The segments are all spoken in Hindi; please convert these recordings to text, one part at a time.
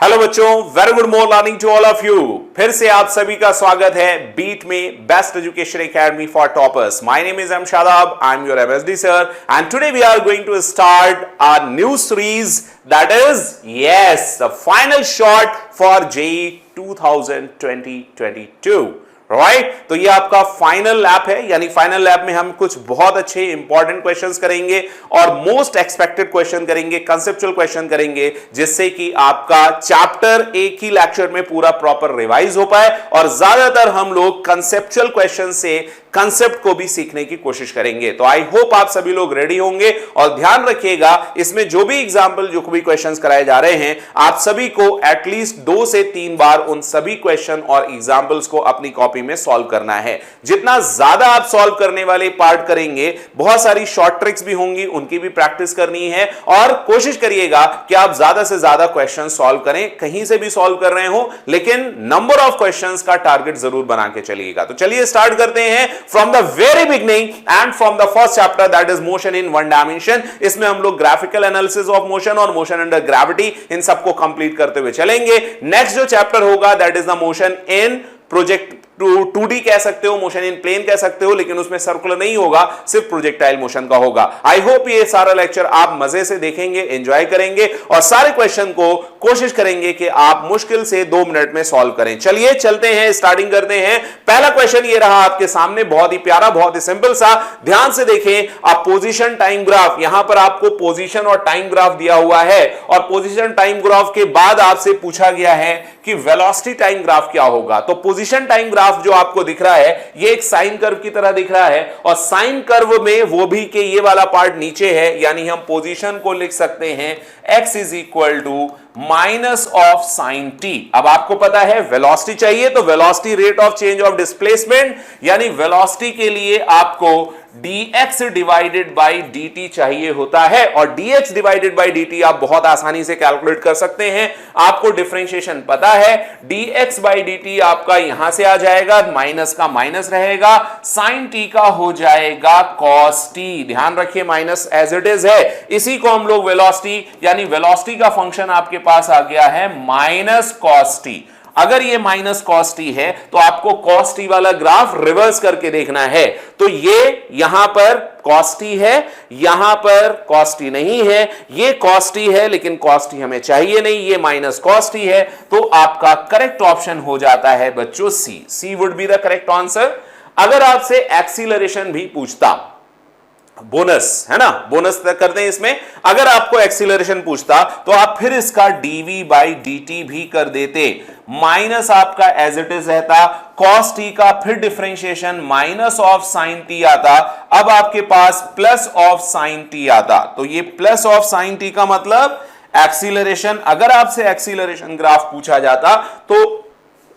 हेलो बच्चों, very good morning to all of you. फिर से आप सभी का स्वागत है बीट में, best education academy for toppers. My name is M Shadab, I am your MSD sir and today we are going to start a new series that is the final shot for JEE 2022। Right, तो ये आपका फाइनल लैप है, यानी फाइनल लैप में हम कुछ बहुत अच्छे इंपॉर्टेंट क्वेश्चंस करेंगे और मोस्ट एक्सपेक्टेड क्वेश्चन करेंगे, कंसेप्चुअल क्वेश्चन करेंगे, जिससे कि आपका चैप्टर एक ही लेक्चर में पूरा प्रॉपर रिवाइज हो पाए और ज्यादातर हम लोग कंसेप्चुअल क्वेश्चन से कंसेप्ट को भी सीखने की कोशिश करेंगे। तो आई होप आप सभी लोग रेडी होंगे और ध्यान रखिएगा, इसमें जो भी एग्जाम्पल, जो भी क्वेश्चंस कराए जा रहे हैं, आप सभी को एटलीस्ट 2 से 3 बार उन सभी क्वेश्चन और एग्जाम्पल्स को अपनी कॉपी में सॉल्व करना है। जितना ज्यादा आप सॉल्व करने वाले पार्ट करेंगे, बहुत सारी शॉर्ट ट्रिक्स भी होंगी, उनकी भी प्रैक्टिस करनी है और कोशिश करिएगा कि आप ज्यादा से ज्यादा क्वेश्चन सॉल्व करें। कहीं से भी सॉल्व कर रहे हो, लेकिन नंबर ऑफ क्वेश्चंस का टारगेट जरूर बना के चलिएगा। तो चलिए स्टार्ट करते हैं from the very beginning and from the first chapter, that is motion in one dimension. इसमें हम लोग ग्राफिकल एनालिसिस ऑफ मोशन और मोशन अंडर ग्रेविटी, इन सबको कंप्लीट करते हुए चलेंगे। नेक्स्ट जो चैप्टर होगा that is the motion in project 2D कह सकते हो, मोशन इन प्लेन कह सकते हो, लेकिन उसमें सर्कुलर नहीं होगा, सिर्फ प्रोजेक्टाइल मोशन का होगा। आई होप ये सारा लेक्चर आप मजे से देखेंगे, एंजॉय करेंगे और सारे क्वेश्चन को कोशिश करेंगे कि आप मुश्किल से 2 मिनट में सॉल्व करें। चलिए चलते हैं, स्टार्टिंग करते हैं। पहला क्वेश्चन ये रहा आपके सामने, बहुत ही प्यारा, बहुत ही सिंपल सा। ध्यान से देखें, आप पोजीशन टाइम ग्राफ, यहां पर आपको पोजीशन और टाइम ग्राफ दिया हुआ है और पोजीशन टाइम ग्राफ के बाद आपसे पूछा गया है कि वेलोसिटी टाइम ग्राफ क्या होगा। तो पोजीशन टाइम ग्राफ जो आपको दिख रहा है, ये एक साइन कर्व की तरह दिख रहा है और साइन कर्व में वो भी के ये वाला पार्ट नीचे है, यानी हम पोजीशन को लिख सकते हैं x is equal to minus of sine t. अब आपको पता है वेलोसिटी चाहिए, तो velocity rate of change of displacement, यानी वेलोसिटी के लिए आपको dx डिवाइडेड बाई dt चाहिए होता है और dx डिवाइडेड बाई dt आप बहुत आसानी से कैलकुलेट कर सकते हैं। आपको डिफरेंशिएशन पता है, dx बाई dt आपका यहां से आ जाएगा, माइनस का माइनस रहेगा, साइन t का हो जाएगा cos t। ध्यान रखिए, माइनस एज इट इज है, इसी को हम लोग वेलोसिटी, यानी वेलोसिटी का फंक्शन आपके पास आ गया है माइनस cos t। अगर ये माइनस cos t है तो आपको cos t वाला ग्राफ रिवर्स करके देखना है। तो ये यहां पर cos t है, यहां पर cos t नहीं है, ये cos t है, लेकिन cos t हमें चाहिए नहीं, ये माइनस cos t है। तो आपका करेक्ट ऑप्शन हो जाता है बच्चों C would be the correct answer. अगर आपसे एक्सीलरेशन भी पूछता, बोनस है ना, बोनस करते हैं इसमें, अगर आपको एक्सीलरेशन पूछता तो आप फिर इसका dv बाई dt भी कर देते, माइनस आपका एज इट इज रहता, cos t का फिर differentiation minus of sign t आता, अब आपके पास प्लस ऑफ साइन t आता। तो ये प्लस ऑफ साइन t का मतलब एक्सीलरेशन, अगर आपसे एक्सीलरेशन ग्राफ पूछा जाता तो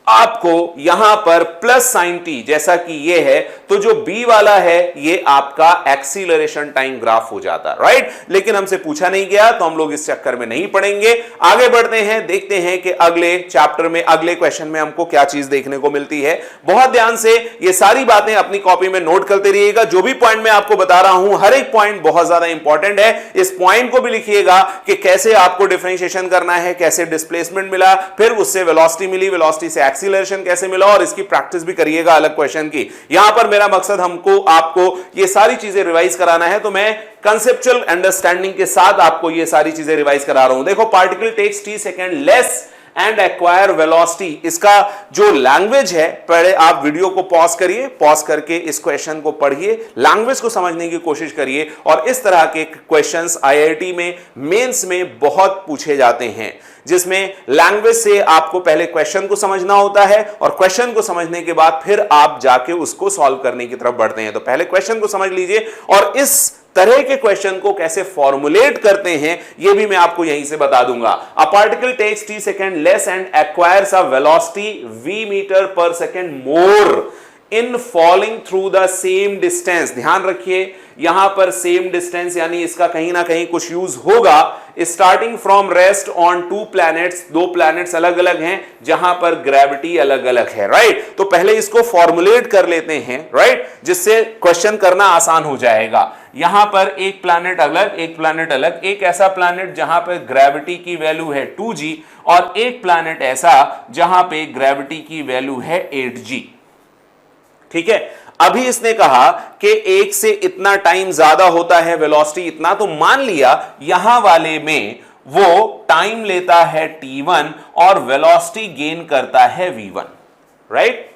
आपको यहां पर प्लस साइन टी, जैसा कि ये है, तो जो बी वाला है ये आपका एक्सीलरेशन टाइम ग्राफ हो जाता, राइट। लेकिन हमसे पूछा नहीं गया तो हम लोग इस चक्कर में नहीं पढ़ेंगे। आगे बढ़ते हैं, देखते हैं कि अगले चैप्टर में, अगले क्वेश्चन में हमको क्या चीज देखने को मिलती है। बहुत ध्यान से ये सारी बातें अपनी कॉपी में नोट करते रहिएगा। जो भी पॉइंट मैं आपको बता रहा हूं, हर एक पॉइंट बहुत ज्यादा इंपॉर्टेंट है। इस पॉइंट को भी लिखिएगा कि कैसे आपको डिफरेंशिएशन करना है, कैसे डिस्प्लेसमेंट मिला, फिर उससे वेलोसिटी मिली, वेलोसिटी से एक्सीलरेशन कैसे मिला, और इसकी प्रैक्टिस भी करिएगा अलग क्वेश्चन की। यहां पर मेरा मकसद हमको आपको ये सारी चीजें रिवाइज कराना है, तो मैं कंसेप्चुअल अंडरस्टैंडिंग के साथ आपको ये सारी चीजें रिवाइज करा रहा हूं। देखो, particle takes t second less and acquire velocity, इसका जो लैंग्वेज है, पहले आप वीडियो को पॉज करिए, पॉज करके इस क्वेश्चन को पढ़िए, लैंग्वेज को समझने की कोशिश करिए। और इस तरह के क्वेश्चंस आईआईटी में मेंस में बहुत पूछे जाते हैं, जिसमें लैंग्वेज से आपको पहले क्वेश्चन को समझना होता है और क्वेश्चन को समझने के बाद फिर आप जाके उसको सॉल्व करने की तरफ बढ़ते हैं। तो पहले क्वेश्चन को समझ लीजिए और इस तरह के क्वेश्चन को कैसे फॉर्मुलेट करते हैं ये भी मैं आपको यहीं से बता दूंगा। A particle takes t second less and acquires a velocity v metre per second more in falling through the same distance. ध्यान रखिए, यहां पर सेम डिस्टेंस, यानी इसका कहीं ना कहीं कुछ यूज होगा। Starting from rest on 2 planets, 2 planets अलग अलग हैं जहां पर ग्रेविटी अलग अलग है, राइट। तो पहले इसको फॉर्मुलेट कर लेते हैं, राइट, जिससे क्वेश्चन करना आसान हो जाएगा। यहां पर एक प्लैनेट अलग, एक प्लैनेट अलग, एक ऐसा प्लैनेट जहां पर ग्रेविटी की वैल्यू है 2g और एक प्लैनेट ऐसा जहां पे ग्रेविटी की वैल्यू है 8g। ठीक है, अभी इसने कहा कि एक से इतना टाइम ज्यादा होता है वेलोसिटी इतना, तो मान लिया यहां वाले में वो टाइम लेता है t1 और वेलोसिटी गेन करता है v1, राइट।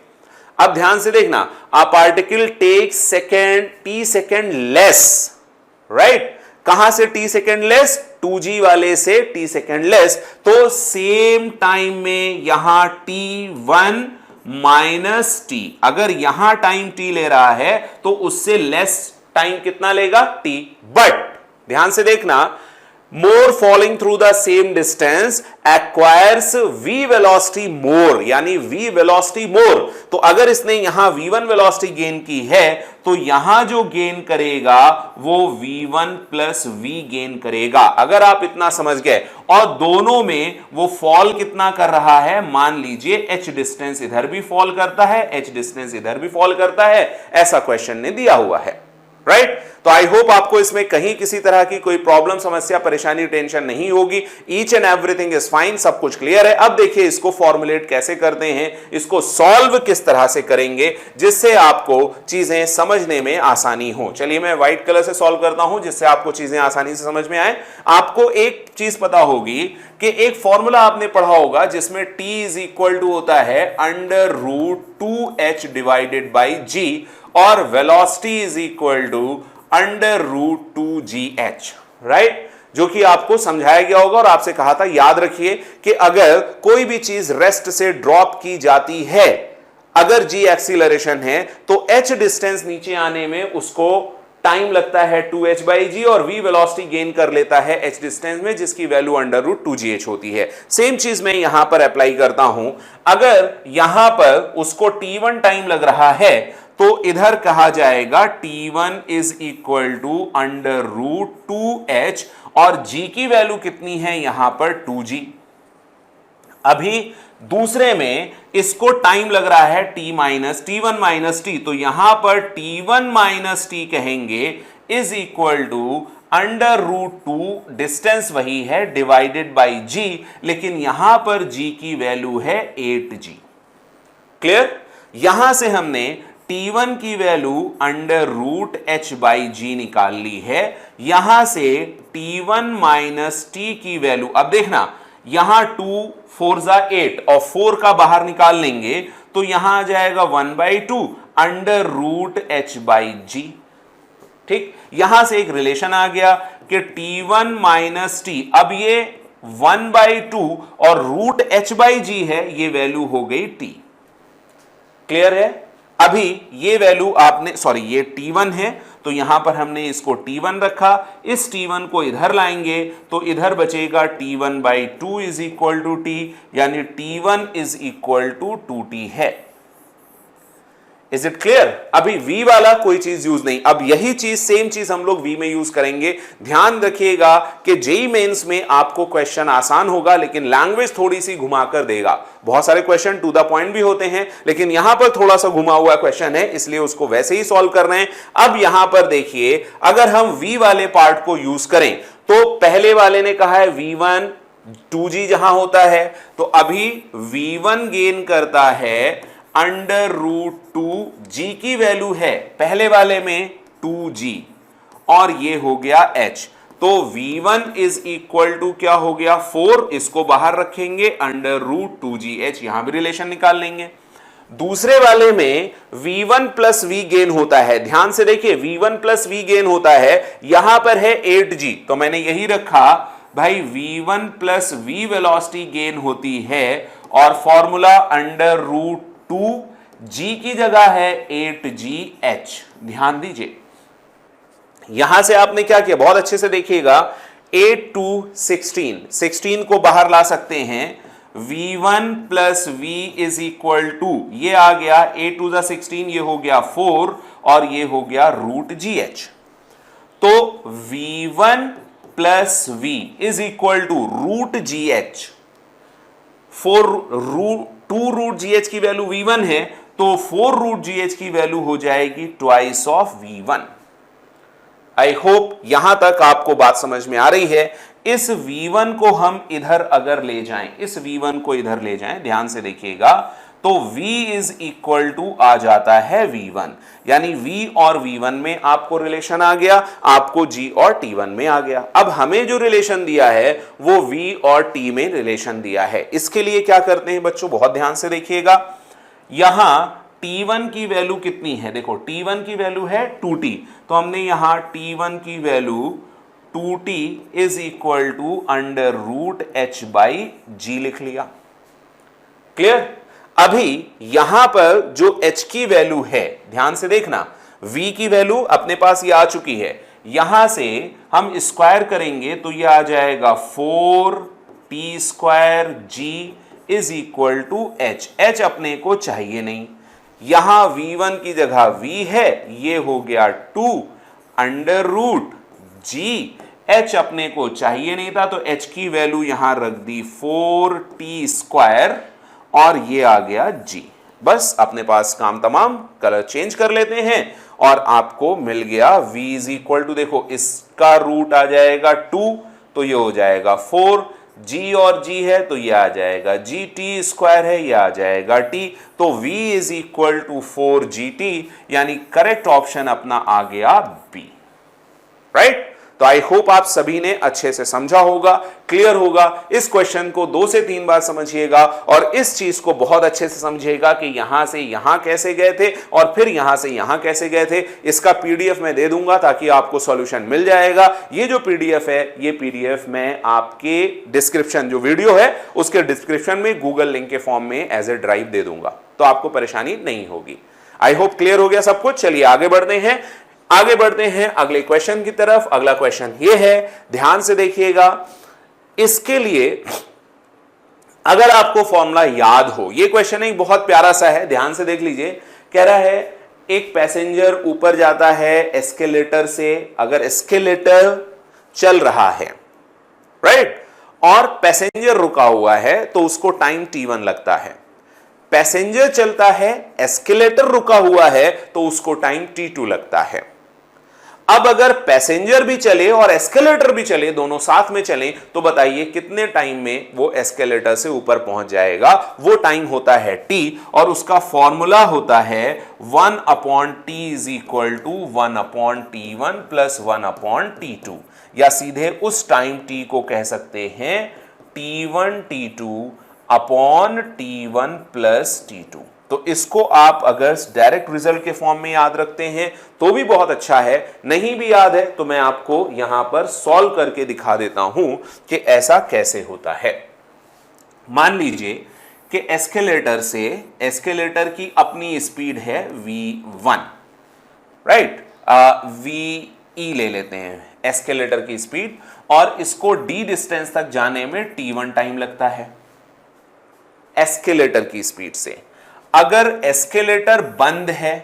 अब ध्यान से देखना, a particle take second t second less, right. कहां से t सेकेंड लेस? 2g वाले से t सेकेंड लेस, तो सेम टाइम में यहां t1 माइनस t, अगर यहां टाइम t ले रहा है तो उससे लेस टाइम कितना लेगा? t। बट ध्यान से देखना, more falling through the same distance acquires v velocity more, यानी v वेलोसिटी मोर। तो अगर इसने यहां v1 वेलोसिटी गेन की है तो यहां जो गेन करेगा वो v1 प्लस v गेन करेगा। अगर आप इतना समझ गए, और दोनों में वो फॉल कितना कर रहा है? मान लीजिए h डिस्टेंस इधर भी फॉल करता है, h डिस्टेंस इधर भी फॉल करता है, ऐसा क्वेश्चन ने दिया हुआ है, राइट। तो आई होप आपको इसमें कहीं किसी तरह की कोई प्रॉब्लम, समस्या, परेशानी, टेंशन नहीं होगी। Each and everything is fine, सब कुछ क्लियर है। अब देखिए इसको फॉर्मुलेट कैसे करते हैं, इसको सॉल्व किस तरह से करेंगे जिससे आपको चीजें समझने में आसानी हो। चलिए मैं व्हाइट कलर से सॉल्व करता हूं जिससे आपको चीजें आसानी से समझ में आए। आपको एक चीज पता होगी कि एक फॉर्मूला आपने पढ़ा होगा जिसमें t इज इक्वल टू होता है √2h डिवाइडेड बाई g और velocity is equal to √2gh, right, जो कि आपको समझाया गया होगा और आपसे कहा था। याद रखिए कि अगर कोई भी चीज रेस्ट से ड्रॉप की जाती है, अगर g एक्सीलरेशन है तो h डिस्टेंस नीचे आने में उसको टाइम लगता है 2h/g और v वेलोसिटी गेन कर लेता है h डिस्टेंस में, जिसकी वैल्यू √2gh होती है। सेम चीज मैं यहां पर अप्लाई करता हूं। अगर यहां पर उसको t1 टाइम लग रहा है तो इधर कहा जाएगा t1 is equal to √2h और g की वैल्यू कितनी है यहां पर 2g। अभी दूसरे में इसको टाइम लग रहा है t1 माइनस t, तो यहां पर t1 माइनस t कहेंगे इज इक्वल टू √2, डिस्टेंस वही है, डिवाइडेड बाई g, लेकिन यहां पर g की वैल्यू है 8g। क्लियर? यहां से हमने t1 की वैल्यू √h/g निकाल ली है। यहां से t1 माइनस t की वैल्यू, अब देखना यहां 2 4 जा 8 और 4 का बाहर निकाल लेंगे तो यहां आ जाएगा 1/2 √h/g। ठीक, यहां से एक रिलेशन आ गया कि t1 माइनस t, अब ये 1/2 और √h/g है, ये वैल्यू हो गई t। क्लियर है? अभी ये वैल्यू आपने, सॉरी ये t1 है तो यहां पर हमने इसको t1 रखा, इस t1 को इधर लाएंगे तो इधर बचेगा t1/2 is equal to t, यानी t1 is equal to 2t है। Is it clear? अभी v वाला कोई चीज यूज नहीं। अब यही चीज, सेम चीज हम लोग v में यूज करेंगे। ध्यान रखिएगा कि जेईई मेंस में आपको क्वेश्चन आसान होगा लेकिन लैंग्वेज थोड़ी सी घुमाकर देगा। बहुत सारे क्वेश्चन टू द पॉइंट भी होते हैं लेकिन यहां पर थोड़ा सा घुमा हुआ क्वेश्चन है, इसलिए उसको वैसे ही सॉल्व कर रहे हैं। अब यहां पर देखिए, अगर हम v वाले पार्ट को यूज करें तो पहले वाले ने कहा है v1 2g जहां होता है, तो अभी v1 गेन करता है √2g की वैल्यू है पहले वाले में 2g और ये हो गया h, तो v1 इज इक्वल टू क्या हो गया 4, इसको बाहर रखेंगे √2gh, यहां भी रिलेशन निकाल लेंगे। दूसरे वाले में v1 प्लस v गेन होता है, ध्यान से देखिए v1 प्लस v गेन होता है, यहां पर है 8g तो मैंने यही रखा भाई v1 plus v velocity gain होती है और फॉर्मूला √2g की जगह है 8gh। ध्यान दीजिए, यहां से आपने क्या किया, बहुत अच्छे से देखिएगा, 8 to 16 को बाहर ला सकते हैं, v1 plus v is equal to, ये आ गया 8 to 16, ये हो गया 4 और ये हो गया √gh। तो v1 plus v is equal to √gh, 2√gh की वैल्यू v1 है तो 4√gh की वैल्यू हो जाएगी twice of v1। I hope यहां तक आपको बात समझ में आ रही है। इस V1 को हम इधर अगर ले जाएं, इस V1 को इधर ले जाएं, ध्यान से देखिएगा, तो V इज इक्वल टू आ जाता है V1, यानी V और V1 में आपको रिलेशन आ गया, आपको G और T1 में आ गया। अब हमें जो रिलेशन दिया है वो V और T में रिलेशन दिया है। इसके लिए क्या करते हैं बच्चों, बहुत ध्यान से देखिएगा। यहां T1 की वैल्यू कितनी है, देखो T1 की वैल्यू है 2T, तो हमने यहां T1 की value 2T is equal to under root H by G लिख लिया। क्लियर? अभी यहां पर जो H की वैल्यू है, ध्यान से देखना, V की वैल्यू अपने पास ये आ चुकी है, यहां से हम स्क्वायर करेंगे तो ये आ जाएगा 4T square G is equal to H। H अपने को चाहिए नहीं, यहां V1 की जगह V है, ये हो गया 2 अंडर रूट G। H अपने को चाहिए नहीं था तो H की वैल्यू यहां रख दी 4T स्क्वायर और ये आ गया G। बस अपने पास काम तमाम, कलर चेंज कर लेते हैं और आपको मिल गया V इज इक्वल टू, देखो इसका रूट आ जाएगा 2 तो ये हो जाएगा 4, G और G है तो ये आ जाएगा G, T स्क्वायर है ये आ जाएगा T, तो V is equal to 4GT, यानी करेक्ट ऑप्शन अपना आ गया B। राइट? तो आई होप आप सभी ने अच्छे से समझा होगा, क्लियर होगा। इस क्वेश्चन को 2 से 3 बार समझिएगा और इस चीज को बहुत अच्छे से समझिएगा कि यहां से यहां कैसे गए थे और फिर यहां से यहां कैसे गए थे। इसका पीडीएफ मैं दे दूंगा ताकि आपको सॉल्यूशन मिल जाएगा। ये जो पीडीएफ है, ये पीडीएफ मैं आपके डिस्क्रिप्शन, जो वीडियो है उसके डिस्क्रिप्शन में गूगल लिंक के फॉर्म में एज ए ड्राइव दे दूंगा, तो आपको परेशानी नहीं होगी। आई होप क्लियर हो गया सब कुछ। चलिए आगे बढ़ते हैं, आगे बढ़ते हैं अगले क्वेश्चन की तरफ। अगला क्वेश्चन ये है, ध्यान से देखिएगा। इसके लिए अगर आपको फॉर्मूला याद हो, ये क्वेश्चन एक बहुत प्यारा सा है, ध्यान से देख लीजिए। कह रहा है एक पैसेंजर ऊपर जाता है एस्केलेटर से, अगर एस्केलेटर चल रहा है, राइट, और पैसेंजर रुका हुआ है तो उसको टाइम T1 लगता है। पैसेंजर चलता है, एस्केलेटर रुका हुआ है तो उसको टाइम T2 लगता है। अब अगर पैसेंजर भी चले और एस्केलेटर भी चले, दोनों साथ में चले, तो बताइए कितने टाइम में वो एस्केलेटर से ऊपर पहुंच जाएगा। वो टाइम होता है T और उसका फॉर्मूला होता है 1/T is equal to 1/T1 plus 1/T2, या सीधे उस टाइम T को कह सकते हैं T1 T2 upon T1 plus T2। तो इसको आप अगर डायरेक्ट रिजल्ट के फॉर्म में याद रखते हैं तो भी बहुत अच्छा है, नहीं भी याद है तो मैं आपको यहां पर सॉल्व करके दिखा देता हूं कि ऐसा कैसे होता है। मान लीजिए कि एस्केलेटर से, एस्केलेटर की अपनी स्पीड है V1, राइट, VE ले लेते हैं एस्केलेटर की स्पीड, और इसको D डिस्टेंस तक जाने में T1 टाइम लगता है एस्केलेटर की स्पीड से। अगर एस्केलेटर बंद है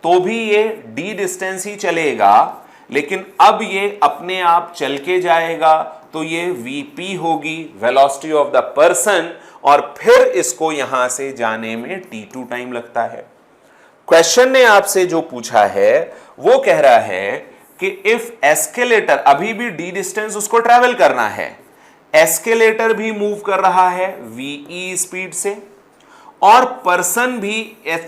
तो भी ये D डिस्टेंस ही चलेगा, लेकिन अब ये अपने आप चल के जाएगा तो ये VP होगी, वेलोसिटी ऑफ द पर्सन, और फिर इसको यहां से जाने में T2 टाइम लगता है। क्वेश्चन ने आपसे जो पूछा है वो कह रहा है कि इफ एस्केलेटर, अभी भी D डिस्टेंस उसको ट्रेवल करना है, एस्केलेटर भी मूव कर रहा है VE स्पीड से, और पर्सन भी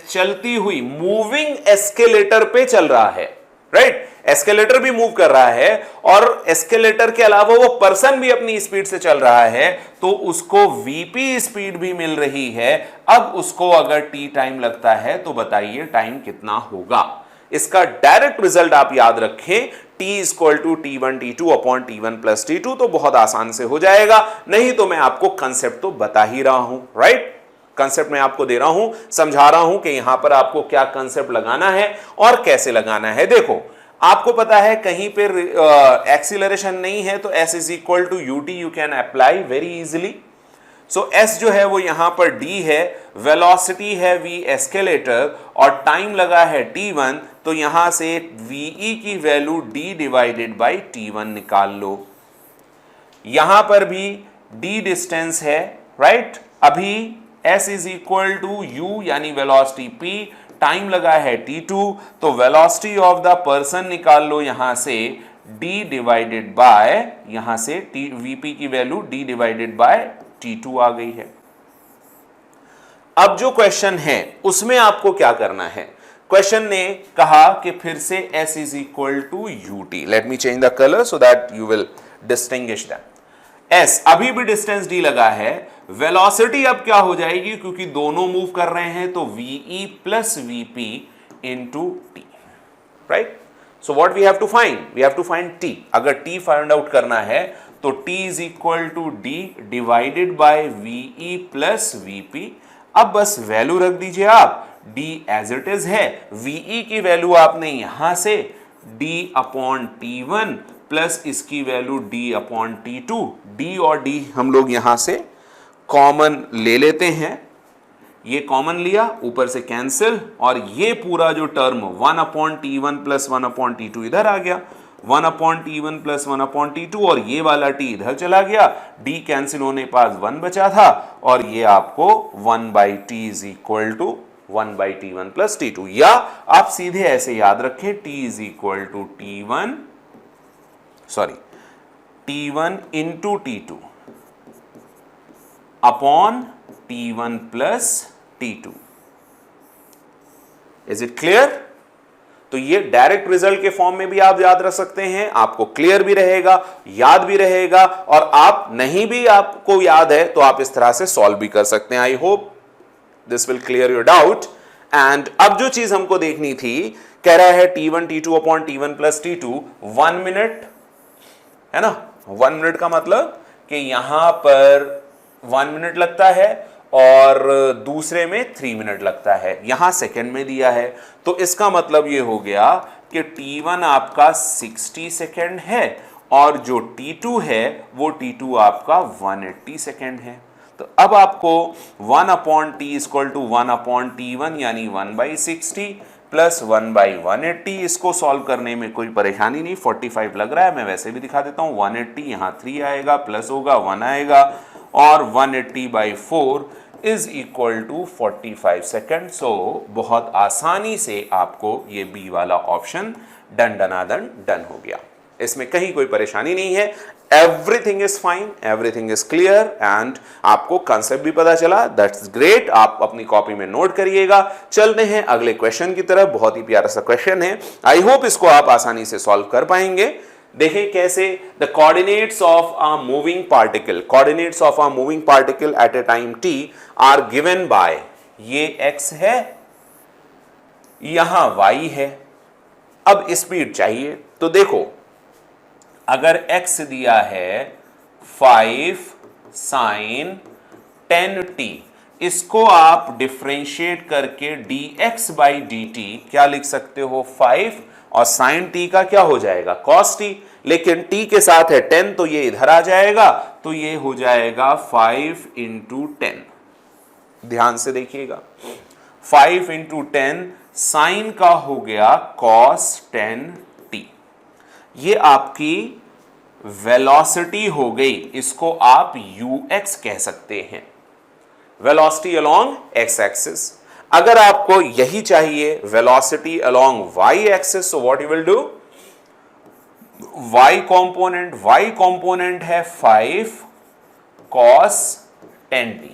चलती हुई मूविंग एस्केलेटर पे चल रहा है, राइट, एस्केलेटर भी मूव कर रहा है और एस्केलेटर के अलावा वो पर्सन भी अपनी स्पीड से चल रहा है, तो उसको VP स्पीड भी मिल रही है। अब उसको अगर T टाइम लगता है तो बताइए टाइम कितना होगा। इसका डायरेक्ट रिजल्ट आप याद रखें, T equal to T1 T2 upon T1 plus T2, तो बहुत आसान से हो जाएगा। नहीं तो मैं आपको कंसेप्ट तो बता ही रहा हूं, राइट, कंसेप्ट मैं आपको दे रहा हूं, समझा रहा हूं कि यहां पर आपको क्या कंसेप्ट लगाना है और कैसे लगाना है। देखो आपको पता है कहीं पर एक्सीलरेशन नहीं है तो S is equal to UT you can apply very easily. So S जो है वो यहां पर D है, वेलोसिटी है V एस्केलेटर, और टाइम लगा है T1, तो यहां से VE की value D divided by T1 निकाल लो। यहां पर भी D डिस्टेंस है, राइट, अभी S is equal to U यानी वेलोसिटी P, टाइम लगा है t2, तो वेलोसिटी ऑफ द पर्सन निकाल लो यहां से d डिवाइडेड बाय, यहां से vp की value d divided bye t2 आ गई है। अब जो क्वेश्चन है उसमें आपको क्या करना है, क्वेश्चन ने कहा कि फिर से s is equal to ut, let me change the colour so that you will distinguish that. s अभी भी डिस्टेंस d लगा है, वेलोसिटी अब क्या हो जाएगी, क्योंकि दोनों मूव कर रहे हैं, तो ve plus vp into t, right. So what we have to find, we have to find t। अगर t फाइंड आउट करना है तो t is equal to d divided by ve plus vp। अब बस वैल्यू रख दीजिए आप, d एज इट इज है, ve की वैल्यू आपने यहां से d अपॉन t1 प्लस इसकी value d upon t2, d और d हम लोग यहां से कॉमन ले लेते हैं, ये कॉमन लिया, ऊपर से कैंसिल, और ये पूरा जो term 1 upon t1 plus 1 upon t2 इधर आ गया, 1 upon t1 plus 1 upon t2, और ये वाला t इधर चला गया, d कैंसिल होने पास 1 बचा था, और ये आपको 1 by t is equal to 1 by t1 plus t2, या आप सीधे ऐसे याद रखें t is equal to t1 into t2 upon t1 plus t2। Is it clear? तो ये डायरेक्ट रिजल्ट के फॉर्म में भी आप याद रख सकते हैं, आपको क्लियर भी रहेगा, याद भी रहेगा, और आप नहीं भी आपको याद है तो आप इस तरह से सॉल्व भी कर सकते हैं। I hope this will clear your doubt. And अब जो चीज हमको देखनी थी, कह रहा है t1 t2 upon t1 plus t2 1 minute, है ना। 1 मिनट का मतलब कि यहां पर 1 मिनट लगता है और दूसरे में 3 मिनट लगता है, यहां सेकंड में दिया है, तो इसका मतलब ये हो गया कि t1 आपका 60 सेकंड है और जो t2 है वो t2 आपका 180 सेकंड है। तो अब आपको 1 upon t equal to 1 upon t1 यानी 1/60 प्लस 1/180, इसको सॉल्व करने में कोई परेशानी नहीं, 45 लग रहा है, मैं वैसे भी दिखा देता हूं। 180 यहां 3 आएगा, प्लस होगा 1 आएगा, और 180/4 इज इक्वल टू 45 सेकेंड। सो बहुत आसानी से आपको ये बी वाला ऑप्शन डन डनादन डन हो गया, इसमें कहीं कोई परेशानी नहीं है। Everything is fine, everything is clear, and आपको कंसेप्ट भी पता चला, दैट्स ग्रेट। आप अपनी कॉपी में नोट करिएगा। चलते हैं अगले क्वेश्चन की तरफ, बहुत ही प्यारा सा क्वेश्चन है, आई होप इसको आप आसानी से सॉल्व कर पाएंगे। देखें कैसे, the coordinates of a moving particle at a time t are given by, ये x है, यहां y है। अब स्पीड चाहिए, तो देखो अगर x दिया है 5 sin 10t, इसको आप डिफरेंशिएट करके dx बाई dt क्या लिख सकते हो, 5, और sin t का क्या हो जाएगा, cos t, लेकिन t के साथ है 10 तो ये इधर आ जाएगा, तो ये हो जाएगा 5 इंटू 10। ध्यान से देखिएगा, 5 इंटू 10 साइन का हो गया cos 10t, ये आपकी वेलोसिटी हो गई, इसको आप ux कह सकते हैं, वेलोसिटी अलोंग x एक्सिस। अगर आपको यही चाहिए velocity along y axis, so what you will do, y component है 5 cos 10t।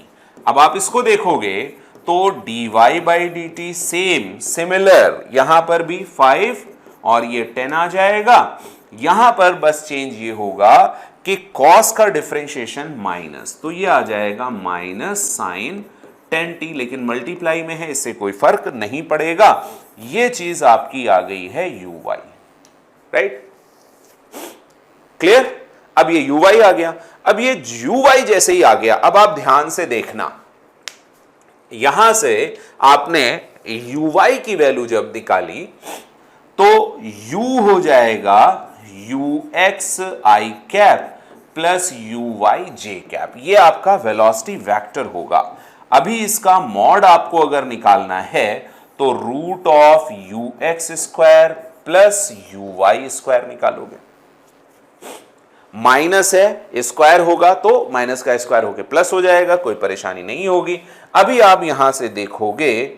अब आप इसको देखोगे तो dy बाई dt सिमिलर, यहां पर भी 5 और ये 10 आ जाएगा, यहां पर बस चेंज ये होगा कि cos का डिफरेंशिएशन माइनस, तो ये आ जाएगा माइनस साइन 10t, लेकिन मल्टीप्लाई में है, इससे कोई फर्क नहीं पड़ेगा। ये चीज आपकी आ गई है uy, राइट, क्लियर। अब ये uy आ गया, अब ये uy जैसे ही आ गया, अब आप ध्यान से देखना, यहां से आपने uy की वैल्यू जब निकाली तो u हो जाएगा ux i cap plus uy j cap, ये आपका वेलोसिटी वेक्टर होगा। अभी इसका मॉड आपको अगर निकालना है तो root of ux square plus uy square निकालोगे, माइनस है स्क्वायर होगा तो माइनस का स्क्वायर होके प्लस हो जाएगा, कोई परेशानी नहीं होगी। अभी आप यहां से देखोगे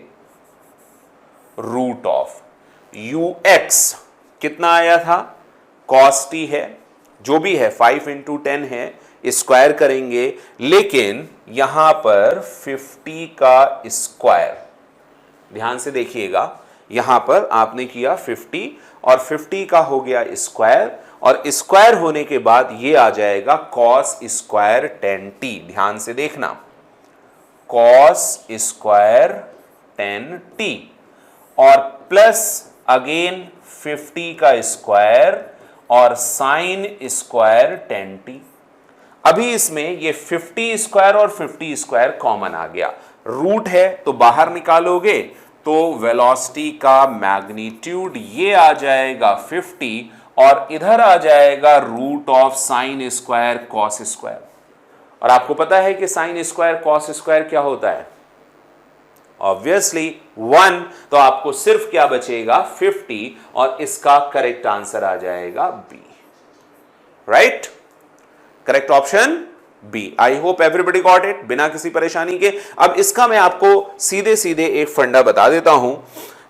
रूट ऑफ ux कितना आया था, cos t है, जो भी है 5 इंटू 10 है, स्क्वायर करेंगे, लेकिन यहां पर 50 का स्क्वायर, ध्यान से देखिएगा, यहां पर आपने किया 50 और 50 का हो गया स्क्वायर, और स्क्वायर होने के बाद ये आ जाएगा cos स्क्वायर 10t, ध्यान से देखना, cos स्क्वायर 10t और प्लस अगेन 50 का स्क्वायर और साइन स्क्वायर 10t। अभी इसमें ये 50 स्क्वायर और 50 स्क्वायर कॉमन आ गया, रूट है तो बाहर निकालोगे तो वेलोसिटी का मैग्नीट्यूड ये आ जाएगा 50 और इधर आ जाएगा root of sine square cos square. और आपको पता है कि साइन स्क्वायर कॉस स्क्वायर क्या होता है, ऑब्वियसली 1, तो आपको सिर्फ क्या बचेगा 50 और इसका करेक्ट आंसर आ जाएगा B, right, correct option B. I hope everybody got it बिना किसी परेशानी के। अब इसका मैं आपको सीधे सीधे एक फंडा बता देता हूं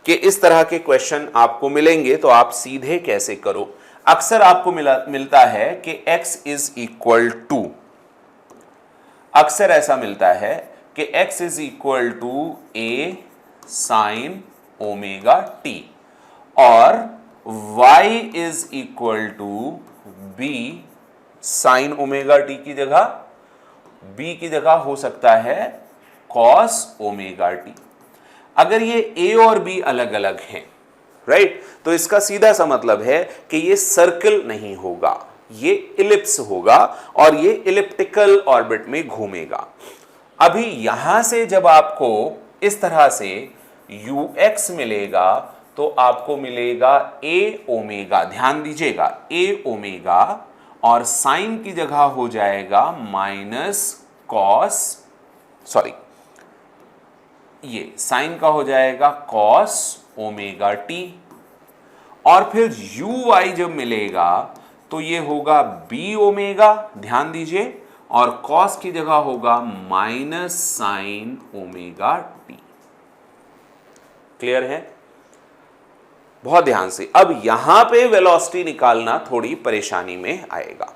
कि इस तरह के क्वेश्चन आपको मिलेंगे तो आप सीधे कैसे करो। अक्सर आपको मिलता है कि x इज इक्वल टू, अक्सर ऐसा मिलता है कि x is equal to a sine omega t और y is equal to b sine omega t की जगह b की जगह हो सकता है कॉस ओमेगा टी। अगर ये a और b अलग अलग हैं, राइट, तो इसका सीधा सा मतलब है कि ये सर्कल नहीं होगा, ये इलिप्स होगा और ये इलिप्टिकल ऑर्बिट में घूमेगा। अभी यहां से जब आपको इस तरह से ux मिलेगा तो आपको मिलेगा a ओमेगा, ध्यान दीजिएगा a ओमेगा, और साइन की जगह हो जाएगा माइनस कॉस, सॉरी ये साइन का हो जाएगा कॉस ओमेगा टी, और फिर uy जब मिलेगा तो ये होगा b ओमेगा, ध्यान दीजिए, और कॉस की जगह होगा minus sign omega T. Clear है, बहुत ध्यान से। अब यहां पे वेलोसिटी निकालना थोड़ी परेशानी में आएगा,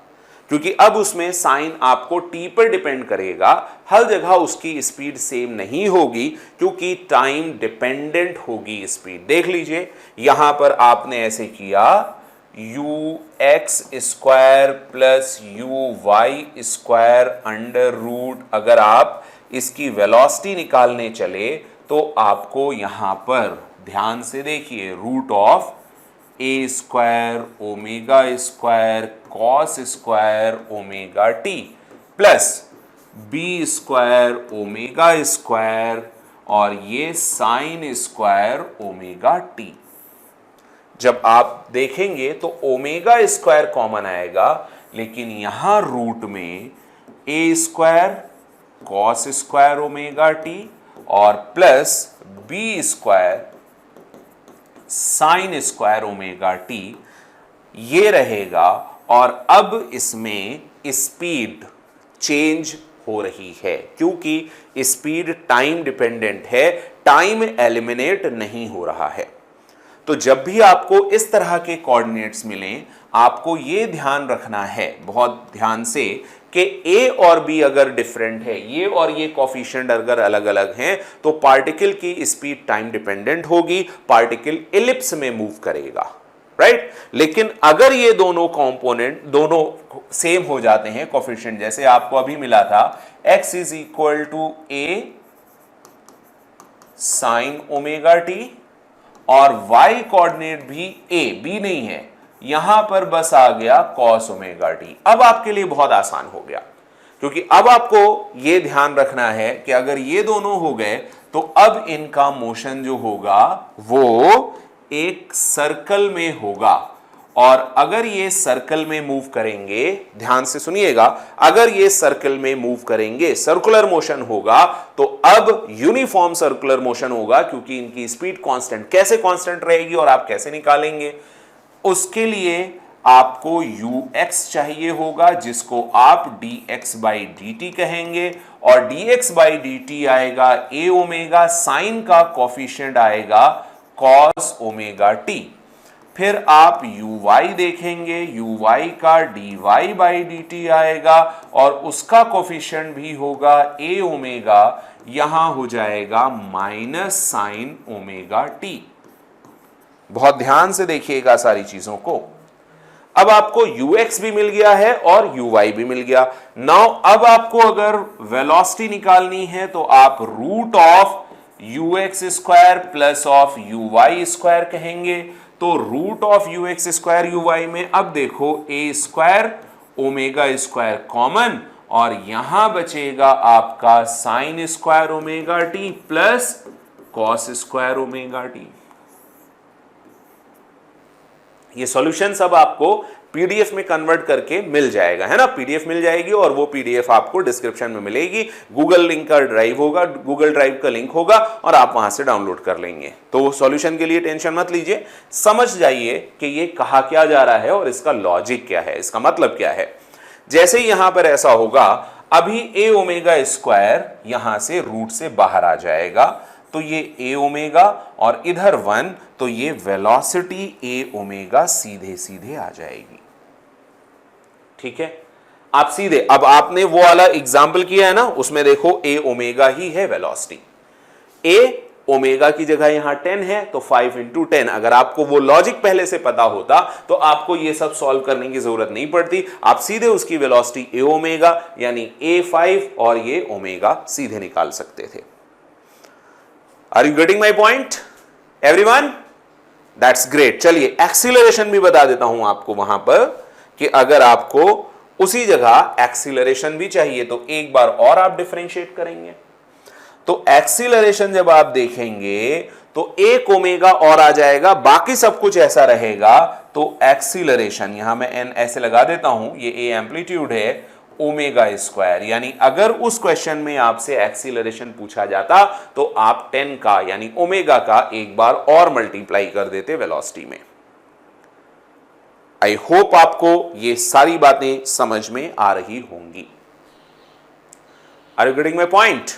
क्योंकि अब उसमें साइन आपको टी पर डिपेंड करेगा, हर जगह उसकी स्पीड सेम नहीं होगी क्योंकि टाइम डिपेंडेंट होगी स्पीड। देख लीजिए यहां पर आपने ऐसे किया ux square plus uy square under root, अगर आप इसकी वेलोसिटी निकालने चले तो आपको यहां पर ध्यान से देखिए root of a square omega square cos square omega t plus b square omega square और ये साइन स्क्वायर ओमेगा टी। जब आप देखेंगे तो ओमेगा स्क्वायर कॉमन आएगा, लेकिन यहां रूट में a square cos square omega T और plus b square sine square omega T ये रहेगा। और अब इसमें स्पीड चेंज हो रही है क्योंकि स्पीड टाइम डिपेंडेंट है, टाइम एलिमिनेट नहीं हो रहा है। तो जब भी आपको इस तरह के कोऑर्डिनेट्स मिलें, आपको ये ध्यान रखना है बहुत ध्यान से कि a और b अगर डिफरेंट है, ये और ये कोफिशिएंट अगर अलग अलग हैं, तो पार्टिकल की स्पीड टाइम डिपेंडेंट होगी, पार्टिकल इलिप्स में मूव करेगा, राइट। लेकिन अगर ये दोनों कंपोनेंट दोनों सेम हो जाते हैं कोफिशिएंट, जैसे आपको अभी मिला था x is equal to a sine omega T और y कोऑर्डिनेट भी a, b नहीं है, यहां पर बस आ गया cos ओमेगा टी। अब आपके लिए बहुत आसान हो गया, क्योंकि अब आपको यह ध्यान रखना है कि अगर ये दोनों हो गए तो अब इनका मोशन जो होगा वो एक सर्कल में होगा, और अगर ये सर्कल में मूव करेंगे, ध्यान से सुनिएगा, अगर ये सर्कल में मूव करेंगे, सर्कुलर मोशन होगा, तो अब यूनिफॉर्म सर्कुलर मोशन होगा, क्योंकि इनकी स्पीड कांस्टेंट। कैसे कांस्टेंट रहेगी और आप कैसे निकालेंगे? उसके लिए आपको ux चाहिए होगा, जिसको आप dx बाई dt कहेंगे, और dx बाई dt आएगा a ओमेगा, साइन का कोफिशिएंट आएगा कॉस ओमेगा टी। फिर आप uy देखेंगे, uy का dy बाई डी टी आएगा और उसका कोफिशिएंट भी होगा a ओमेगा, यहां हो जाएगा माइनस साइन ओमेगा टी। बहुत ध्यान से देखिएगा सारी चीजों को। अब आपको ux भी मिल गया है और uy भी मिल गया। नाउ अब आपको अगर वेलोसिटी निकालनी है तो आप root of ux square plus of uy square कहेंगे। तो root of ux square uy में अब देखो a square omega square common और यहां बचेगा आपका sine square omega t plus cos square omega T. ये सॉल्यूशन सब आपको पीडीएफ में कन्वर्ट करके मिल जाएगा, है ना। पीडीएफ मिल जाएगी और वो पीडीएफ आपको डिस्क्रिप्शन में मिलेगी। गूगल लिंक का ड्राइव होगा, गूगल ड्राइव का लिंक होगा और आप वहां से डाउनलोड कर लेंगे। तो सॉल्यूशन के लिए टेंशन मत लीजिए, समझ जाइए कि ये कहा क्या जा रहा है और इसका लॉजिक क्या है, इसका मतलब क्या है। जैसे ही यहां पर ऐसा होगा, अभी ए ओमेगा स्क्वायर यहां से रूट से बाहर आ जाएगा, तो ये ए ओमेगा और इधर 1, तो ये वेलोसिटी ए ओमेगा सीधे सीधे आ जाएगी। ठीक है, आप सीधे, अब आपने वो वाला एग्जाम्पल किया है ना, उसमें देखो ए ओमेगा ही है वेलोसिटी। ए ओमेगा की जगह यहां 10 है तो 5 इंटू 10। अगर आपको वो लॉजिक पहले से पता होता तो आपको ये सब सॉल्व करने की जरूरत नहीं पड़ती, आप सीधे उसकी वेलोसिटी ए ओमेगा यानी A5 और ये ओमेगा सीधे निकाल सकते थे। Are you getting my point everyone? That's great. चलिए एक्सीलरेशन भी बता देता हूं आपको वहां पर कि अगर आपको उसी जगह एक्सीलरेशन भी चाहिए तो एक बार और आप डिफरेंशिएट करेंगे। तो एक्सीलरेशन जब आप देखेंगे तो एक ओमेगा और आ जाएगा, बाकी सब कुछ ऐसा रहेगा। तो एक्सीलरेशन यहां मैं एन ऐसे लगा देता हूं, ये ए एम्पलीट्यूड है ओमेगा स्क्वायर, यानी अगर उस क्वेश्चन में आपसे एक्सीलरेशन पूछा जाता तो आप 10 का यानी ओमेगा का एक बार और मल्टीप्लाई कर देते वेलोसिटी में। आई होप आपको ये सारी बातें समझ में आ रही होंगी। Are you getting my point?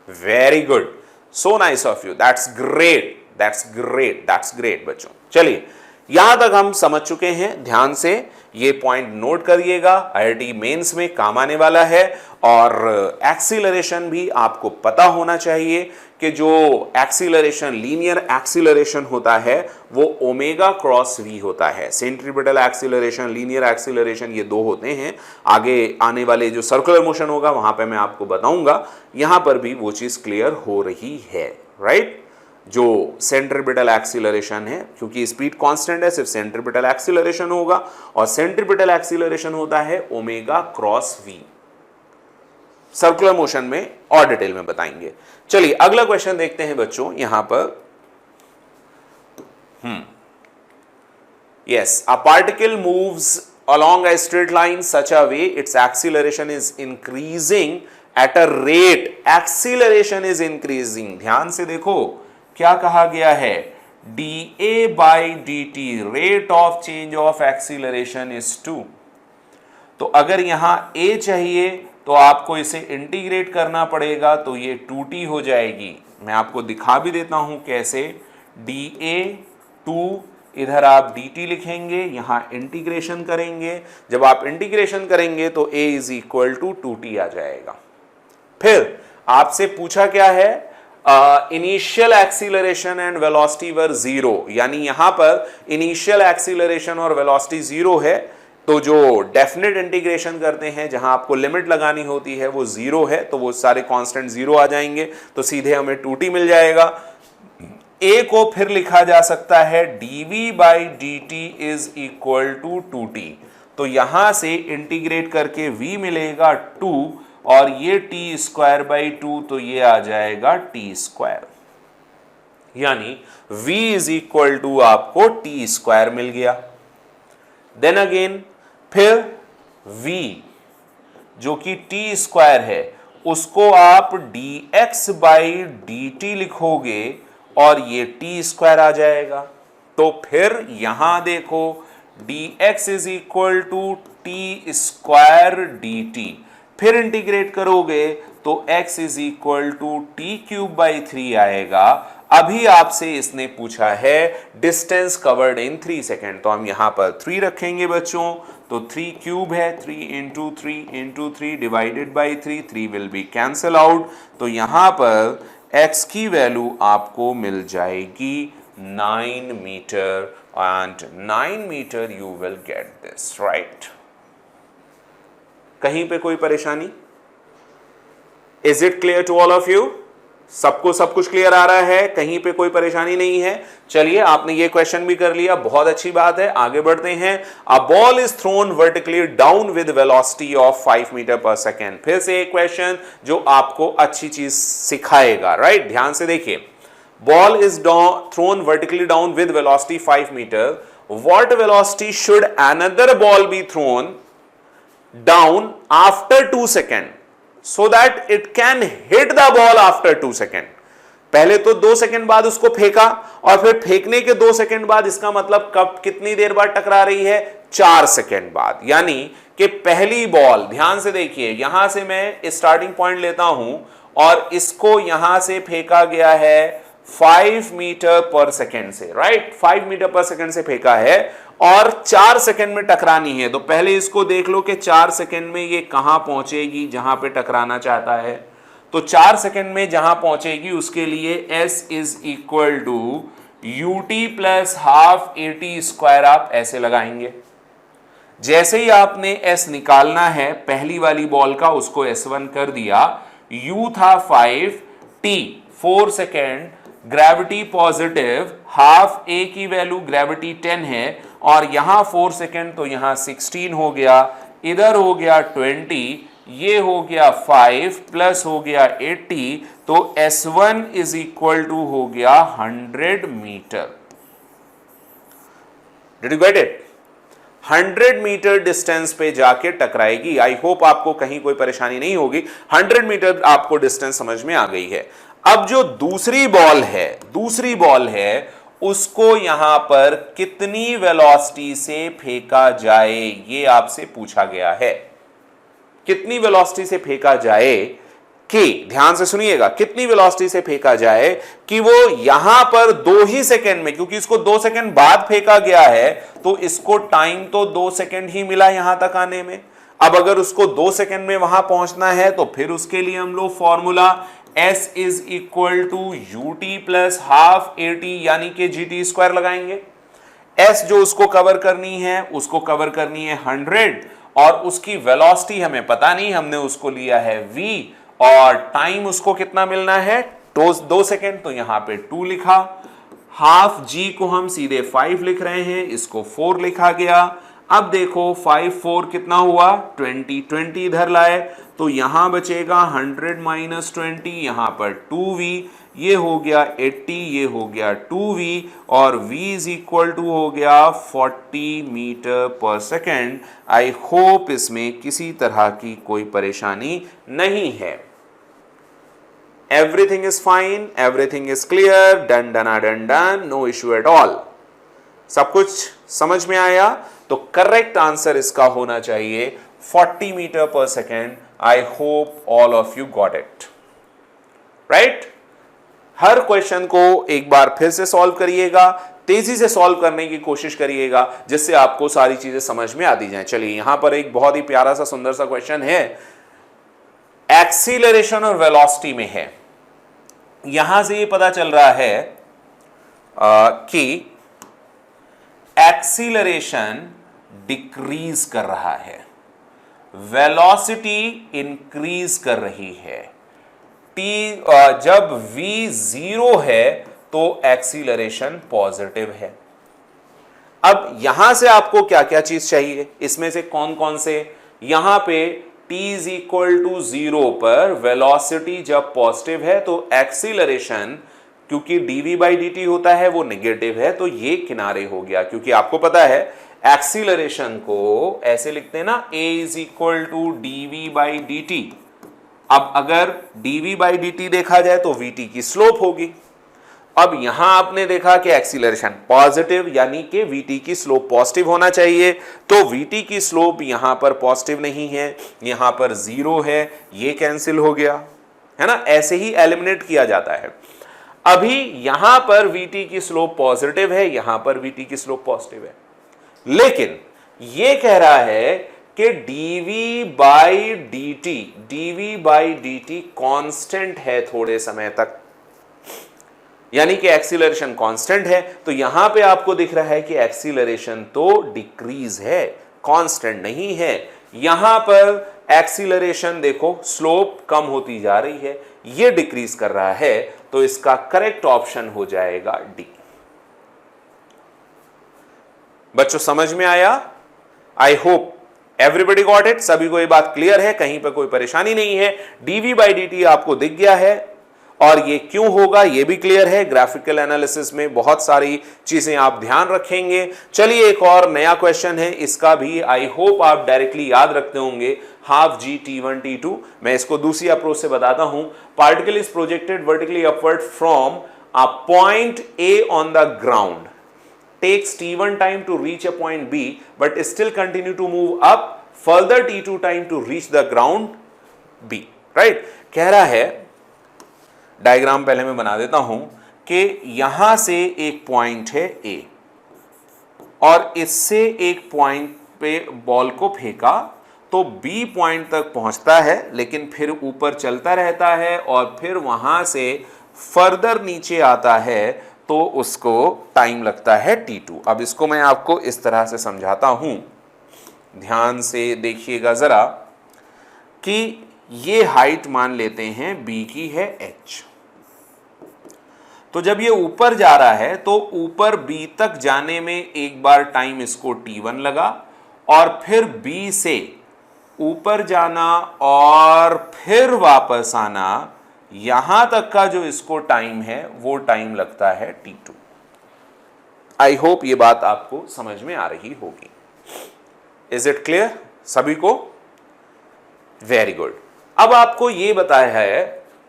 Very good, so nice of you, that's great, that's great, that's great बच्चों। चलिए यहां तक हम समझ चुके हैं, ध्यान से ये पॉइंट नोट करिएगा, आईआईटी मेंस में काम आने वाला है। और एक्सीलरेशन भी आपको पता होना चाहिए कि जो एक्सीलरेशन, लीनियर एक्सीलरेशन होता है वो ओमेगा क्रॉस वी होता है। सेंट्रीपिटल एक्सीलरेशन, लीनियर एक्सीलरेशन, ये दो होते हैं। आगे आने वाले जो सर्कुलर मोशन होगा वहां पे मैं आपको बताऊंगा, यहां पर भी वो चीज क्लियर हो रही है, राइट। जो सेंट्रीपिटल एक्सीलरेशन है, क्योंकि स्पीड कांस्टेंट है, सिर्फ सेंट्रीपिटल एक्सीलरेशन होगा और सेंट्रीपिटल एक्सीलरेशन होता है omega cross v. Circular motion में और डिटेल में बताएंगे। चलिए अगला क्वेश्चन देखते हैं बच्चों यहां पर। Yes, a particle moves along a straight line such a way its acceleration is increasing at a rate, acceleration is increasing। ध्यान से देखो क्या कहा गया है, dA by dt rate of change of acceleration is 2। तो अगर यहां a चाहिए तो आपको इसे इंटीग्रेट करना पड़ेगा, तो ये 2t हो जाएगी। मैं आपको दिखा भी देता हूं कैसे, dA 2, इधर आप dt लिखेंगे, यहां इंटीग्रेशन करेंगे। जब आप इंटीग्रेशन करेंगे तो a is equal to 2t आ जाएगा। फिर आपसे पूछा क्या है, initial acceleration and velocity were 0, यानी यहां पर इनिशियल एक्सीलरेशन और वेलोसिटी 0 है। तो जो डेफिनेट इंटीग्रेशन करते हैं, जहां आपको लिमिट लगानी होती है, वो 0 है, तो वो सारे कांस्टेंट 0 आ जाएंगे, तो सीधे हमें 2t मिल जाएगा। a को फिर लिखा जा सकता है dv by dt is equal to 2t। तो यहां से इंटीग्रेट करके v मिलेगा 2 और ये t स्क्वायर बाई 2, तो ये आ जाएगा t स्क्वायर, यानी v इज इक्वल टू आपको t स्क्वायर मिल गया। देन अगेन फिर v जो कि t स्क्वायर है उसको आप dx बाई dt लिखोगे और ये t स्क्वायर आ जाएगा। तो फिर यहां देखो dx is equal to t square dt, फिर इंटीग्रेट करोगे तो x is equal to t cube by 3 आएगा। अभी आपसे इसने पूछा है डिस्टेंस कवर्ड इन 3 सेकेंड, तो हम यहां पर 3 रखेंगे बच्चों, तो 3 क्यूब है, 3 into 3 divided by 3 will be cancel out, तो यहां पर x की वैल्यू आपको मिल जाएगी 9 metre and 9 metre you will get this, right. कहीं पे कोई परेशानी? Is it clear to all of you? सबको सब कुछ क्लियर आ रहा है, कहीं पे कोई परेशानी नहीं है? चलिए, आपने ये क्वेश्चन भी कर लिया, बहुत अच्छी बात है, आगे बढ़ते हैं। A ball is thrown vertically down with velocity of 5 metre per second. फिर से एक क्वेश्चन जो आपको अच्छी चीज सिखाएगा, राइट? ध्यान से देखिए, ball is thrown vertically down with velocity 5 metre, what velocity should another ball be thrown down after 2 second so that it can hit the ball after 2 second. पहले तो 2 सेकेंड बाद उसको फेंका, और फिर फेंकने के 2 सेकेंड बाद, इसका मतलब कब कितनी देर बाद टकरा रही है? 4 सेकेंड बाद। यानी कि पहली बॉल, ध्यान से देखिए, यहां से मैं स्टार्टिंग पॉइंट लेता हूं और इसको यहां से फेंका गया है 5 मीटर पर सेकेंड से, राइट? 5 मीटर पर सेकेंड से फेंका है और 4 सेकेंड में टकरानी है, तो पहले इसको देख लो कि 4 सेकेंड में ये कहां पहुंचेगी जहां पे टकराना चाहता है। तो 4 सेकेंड में जहां पहुंचेगी उसके लिए S is equal to ut plus half AT square आप ऐसे लगाएंगे। जैसे ही आपने S निकालना है पहली वाली बॉल का, उसको S1 कर दिया, U था 5, T 4 second, gravity positive, half A की वैल्यू ग्रेविटी 10 है, और यहां 4 सेकेंड तो यहां 16 हो गया, इधर हो गया 20, ये हो गया 5 प्लस हो गया 80, तो S1 इज इक्वल टू हो गया 100 metre. Did you get it? 100 metre distance पे जाके टकराएगी। आई होप आपको कहीं कोई परेशानी नहीं होगी, 100 मीटर आपको डिस्टेंस समझ में आ गई है। अब जो दूसरी बॉल है उसको यहां पर कितनी वेलोसिटी से फेंका जाए, ये आपसे पूछा गया है। कितनी वेलोसिटी से फेंका जाए कि, ध्यान से सुनिएगा, कितनी वेलोसिटी से फेंका जाए कि वो यहां पर 2 ही सेकेंड में, क्योंकि इसको 2 सेकेंड बाद फेंका गया है तो इसको टाइम तो 2 सेकेंड ही मिला यहां तक आने में। अब अगर उसको 2 सेकेंड में वहां पहुंचना है तो फिर उसके लिए हम लोग formula S is equal to ut plus half AT यानी कि GT स्क्वायर लगाएंगे। S जो उसको कवर करनी है, उसको कवर करनी है 100, और उसकी वेलोसिटी हमें पता नहीं, हमने उसको लिया है v, और टाइम उसको कितना मिलना है? 2 सेकेंड, तो यहां पे 2 लिखा, हाफ G को हम सीधे 5 लिख रहे हैं, इसको 4 लिखा गया। अब देखो 5 4 कितना हुआ? 20 इधर लाए तो यहां बचेगा 100 माइनस 20, यहां पर 2v, ये हो गया 80, ये हो गया 2v, और v इज इक्वल टू हो गया 40 metre per second. I hope इसमें किसी तरह की कोई परेशानी नहीं है। Everything is fine, everything is clear, done, no issue at all. सब कुछ समझ में आया? तो करेक्ट आंसर इसका होना चाहिए 40 metre per second. I hope all of you got it, right? Her question को एक बार फिर से सॉल्व करिएगा, तेजी से सॉल्व करने की कोशिश करिएगा, जिससे आपको सारी चीजें समझ में आती जाएं। चलिए, यहां पर एक बहुत ही प्यारा सा सुंदर सा क्वेश्चन है, एक्सीलरेशन और वेलोसिटी में है। यहां से ये पता चल रहा है कि एक्सीलरेशन डिक्रीज कर रहा है, वेलोसिटी इंक्रीज कर रही है। जब v 0 है तो एक्सीलरेशन पॉजिटिव है। अब यहां से आपको क्या क्या चीज चाहिए, इसमें से कौन कौन से? यहां पे t इज इक्वल टू 0 पर वेलोसिटी जब पॉजिटिव है तो एक्सीलरेशन, क्योंकि dv बाई dt होता है वो नेगेटिव है, तो ये किनारे हो गया। क्योंकि आपको पता है एक्सीलरेशन को ऐसे लिखते हैं ना, a is equal to dv by dt। अब अगर dv बाई dt देखा जाए तो vt की स्लोप होगी। अब यहां आपने देखा कि एक्सीलरेशन पॉजिटिव, यानी कि vt की स्लोप पॉजिटिव होना चाहिए, तो vt की स्लोप यहां पर पॉजिटिव नहीं है, यहां पर 0 है, ये कैंसिल हो गया, है ना? ऐसे ही एलिमिनेट किया जाता है। अभी यहां पर vt की स्लोप पॉजिटिव है, यहां पर vt की स्लोप पॉजिटिव है, लेकिन यह कह रहा है कि dv बाई dt कांस्टेंट है थोड़े समय तक, यानी कि एक्सीलरेशन कांस्टेंट है। तो यहां पे आपको दिख रहा है कि एक्सीलरेशन तो डिक्रीज है, कांस्टेंट नहीं है। यहां पर एक्सीलरेशन देखो स्लोप कम होती जा रही है, ये डिक्रीज कर रहा है, तो इसका करेक्ट ऑप्शन हो जाएगा डी। बच्चों समझ में आया? I hope everybody got it, सभी को ये बात क्लियर है, कहीं पर कोई परेशानी नहीं है। dv बाई dt आपको दिख गया है, और ये क्यों होगा ये भी क्लियर है। ग्राफिकल एनालिसिस में बहुत सारी चीजें आप ध्यान रखेंगे। चलिए एक और नया क्वेश्चन है, इसका भी आई होप आप डायरेक्टली याद रखते होंगे, हाफ जी t1 t2। मैं इसको दूसरी अप्रोच से बताता हूं। Particle is projected vertically upward from a point A on the ground, takes t1 time to reach a point b but still continue to move up, further t2 time to reach the ground b, right? कह रहा है, डायग्राम पहले मैं बना देता हूं कि यहां से एक पॉइंट है a और इससे एक पॉइंट पे बॉल को फेंका तो b पॉइंट तक पहुंचता है, लेकिन फिर ऊपर चलता रहता है और फिर वहां से फर्दर नीचे आता है, तो उसको टाइम लगता है t2। अब इसको मैं आपको इस तरह से समझाता हूं, ध्यान से देखिएगा जरा, कि ये हाइट मान लेते हैं b की है h। तो जब ये ऊपर जा रहा है तो ऊपर b तक जाने में एक बार टाइम इसको t1 लगा, और फिर b से ऊपर जाना और फिर वापस आना, यहां तक का जो इसको टाइम है वो टाइम लगता है t2। आई होप ये बात आपको समझ में आ रही होगी। इज इट क्लियर सभी को? Very good. अब आपको ये बताया है,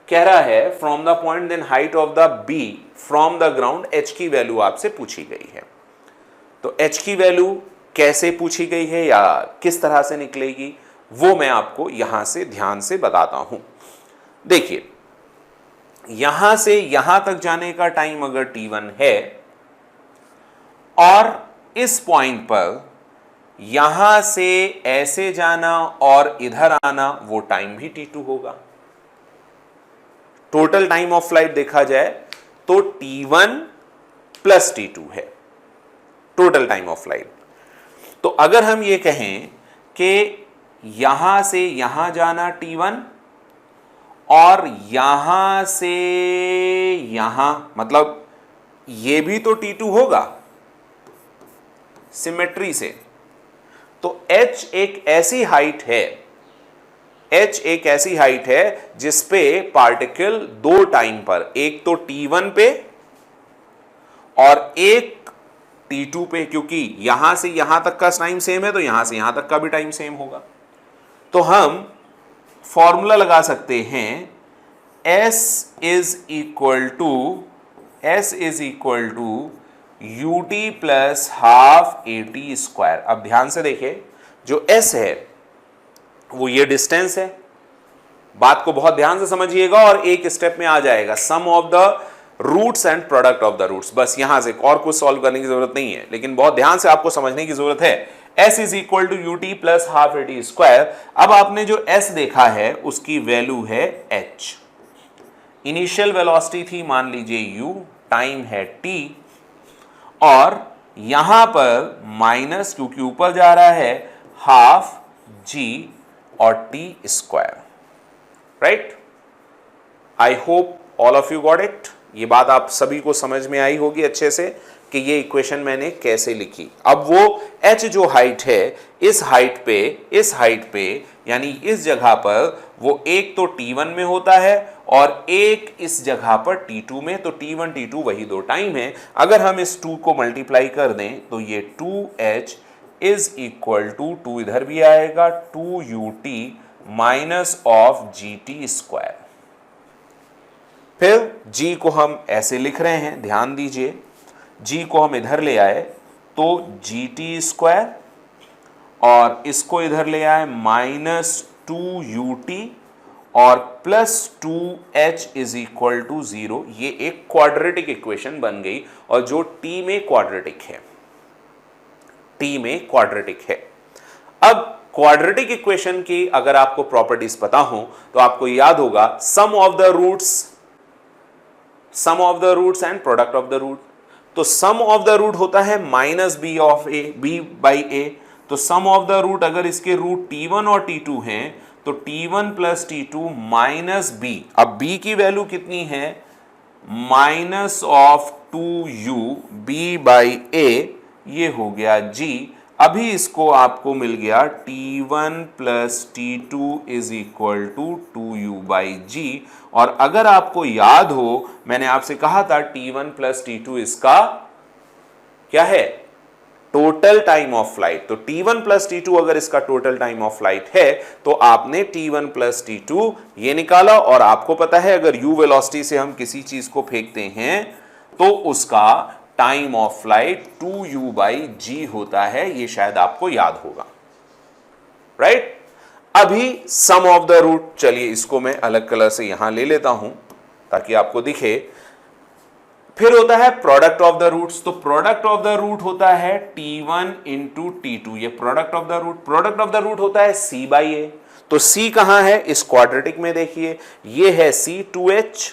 कह रहा है from the point then height of the B from the ground h की वैल्यू आपसे पूछी गई है। तो h की वैल्यू कैसे पूछी गई है या किस तरह से निकलेगी, वो मैं आपको यहां से ध्यान से बताता हूं। देखिए, यहां से यहां तक जाने का टाइम अगर t1 है, और इस पॉइंट पर यहां से ऐसे जाना और इधर आना, वो टाइम भी t2 होगा। टोटल टाइम ऑफ फ्लाइट देखा जाए तो t1 प्लस t2 है टोटल टाइम ऑफ फ्लाइट। तो अगर हम ये कहें कि यहां से यहां जाना t1 और यहां से यहां, मतलब ये भी तो t2 होगा सिमेट्री से। तो h एक ऐसी हाइट है, h एक ऐसी हाइट है जिसपे पार्टिकल दो टाइम पर, एक तो t1 पे और एक t2 पे, क्योंकि यहां से यहां तक का टाइम सेम है तो यहां से यहां तक का भी टाइम सेम होगा। तो हम फॉर्मूला लगा सकते हैं, s is equal to ut plus half at square. अब ध्यान से देखिए, जो s है वो ये डिस्टेंस है। बात को बहुत ध्यान से समझिएगा और एक स्टेप में आ जाएगा, sum of the roots and product of the roots. बस यहां से और कुछ सॉल्व करने की जरूरत नहीं है, लेकिन बहुत ध्यान से आपको समझने की जरूरत है। s is equal to ut plus half at square. अब आपने जो s देखा है उसकी वैल्यू है h। इनिशियल वेलोसिटी थी मान लीजिए u, टाइम है t, और यहां पर माइनस, क्योंकि ऊपर जा रहा है, हाफ g और t square. Right? I hope all of you got it. ये बात आप सभी को समझ में आई होगी अच्छे से कि ये इक्वेशन मैंने कैसे लिखी। अब वो h जो हाइट है, इस हाइट पे यानी इस जगह पर वो एक तो t1 में होता है और एक इस जगह पर t2 में। तो t1 t2 वही दो टाइम है। अगर हम इस 2 को मल्टीप्लाई कर दें तो ये 2h इज इक्वल टू 2 इधर भी आएगा 2ut minus of gt square. फिर g को हम ऐसे लिख रहे हैं, ध्यान दीजिए, g को हम इधर ले आए तो gt स्क्वायर, और इसको इधर ले आए माइनस 2ut, और plus 2h is equal to 0। ये एक क्वाड्रेटिक इक्वेशन बन गई और जो टी में क्वाड्रेटिक है, टी में क्वाड्रेटिक है। अब क्वाड्रेटिक इक्वेशन की अगर आपको प्रॉपर्टीज पता हो तो आपको याद होगा sum of the roots and product of the root. तो सम ऑफ द रूट होता है minus B of A, B by A. तो सम ऑफ द रूट अगर इसके रूट t1 और t2 हैं तो t1 plus t2 minus B. अब b की वैल्यू कितनी है, minus of 2u b by A, ये हो गया g। अभी इसको आपको मिल गया t1 plus t2 is equal to 2u by G. और अगर आपको याद हो मैंने आपसे कहा था t1 प्लस t2 इसका क्या है, टोटल टाइम ऑफ फ्लाइट। तो t1 प्लस t2 अगर इसका टोटल टाइम ऑफ फ्लाइट है तो आपने t1 प्लस t2 ये निकाला। और आपको पता है अगर u वेलोसिटी से हम किसी चीज को फेंकते हैं तो उसका time of flight 2u by G होता है, ये शायद आपको याद होगा, राइट। अभी सम ऑफ द रूट, चलिए इसको मैं अलग कलर से यहां ले लेता हूं ताकि आपको दिखे। फिर होता है प्रोडक्ट ऑफ द रूट्स। तो प्रोडक्ट ऑफ द रूट होता है t1 इंटू t2, ये product of the root. Product of the root होता है c बाई ए। तो c कहां है, इस क्वाड्रेटिक में देखिए, ये है c 2h।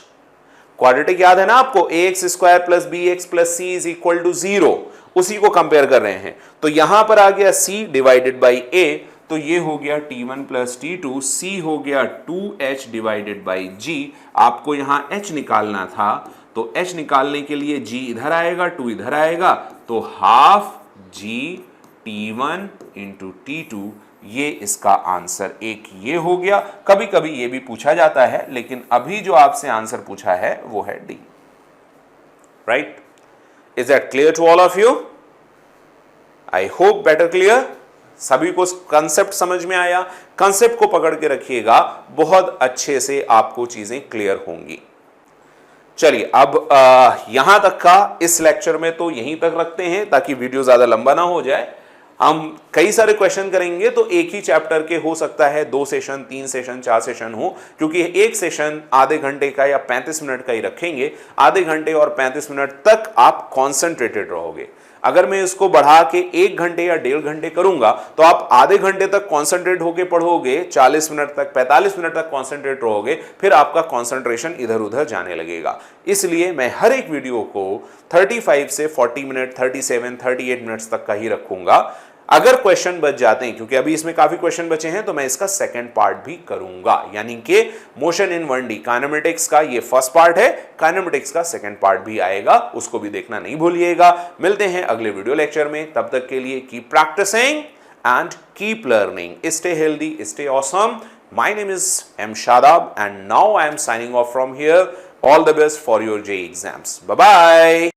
क्वाड्रेटिक याद है ना आपको, ax square plus b x plus c is equal to 0, उसी को कंपेयर कर रहे हैं। तो यहां पर आ गया c डिवाइडेड बाई a, तो ये हो गया t1 प्लस t2, c हो गया 2h डिवाइडेड बाई g। आपको यहां h निकालना था तो h निकालने के लिए g इधर आएगा, 2 इधर आएगा, तो half g t1 into t2, ये इसका आंसर एक ये हो गया। कभी कभी ये भी पूछा जाता है लेकिन अभी जो आपसे आंसर पूछा है वो है D, right. Is that clear to all of you? I hope better clear. सभी को कंसेप्ट समझ में आया? कंसेप्ट को पकड़ के रखिएगा, बहुत अच्छे से आपको चीजें क्लियर होंगी। चलिए अब यहां तक का इस लेक्चर में तो यहीं तक रखते हैं ताकि वीडियो ज्यादा लंबा ना हो जाए। हम कई सारे क्वेश्चन करेंगे तो एक ही चैप्टर के हो सकता है 2 सेशन, 3 सेशन, 4 सेशन हो, क्योंकि एक सेशन आधे घंटे का या 35 मिनट का ही रखेंगे। आधे घंटे और 35 मिनट तक आप कॉन्सेंट्रेटेड रहोगे। अगर मैं इसको बढ़ा के 1 घंटे या 1.5 घंटे करूंगा तो आप आधे घंटे तक कॉन्सेंट्रेट होके पढ़ोगे, 40 मिनट तक, 45 मिनट तक कॉन्सेंट्रेट रहोगे, फिर आपका कॉन्सेंट्रेशन इधर उधर जाने लगेगा। इसलिए मैं हर एक वीडियो को 35 से 40 मिनट, 37, 38 मिनट्स तक का ही रखूंगा। अगर क्वेश्चन बच जाते हैं, क्योंकि अभी इसमें काफी क्वेश्चन बचे हैं, तो मैं इसका सेकंड पार्ट भी करूंगा, यानी कि मोशन इन 1D काइनेमेटिक्स का ये फर्स्ट पार्ट है, काइनेमेटिक्स का सेकंड पार्ट भी आएगा, उसको भी देखना नहीं भूलिएगा। मिलते हैं अगले वीडियो लेक्चर में, तब तक के लिए keep practising and keep learning. Stay healthy, stay awesome. My name is M. Shadab and now I am signing off from here. All the best for your JEE exams. Bye-bye.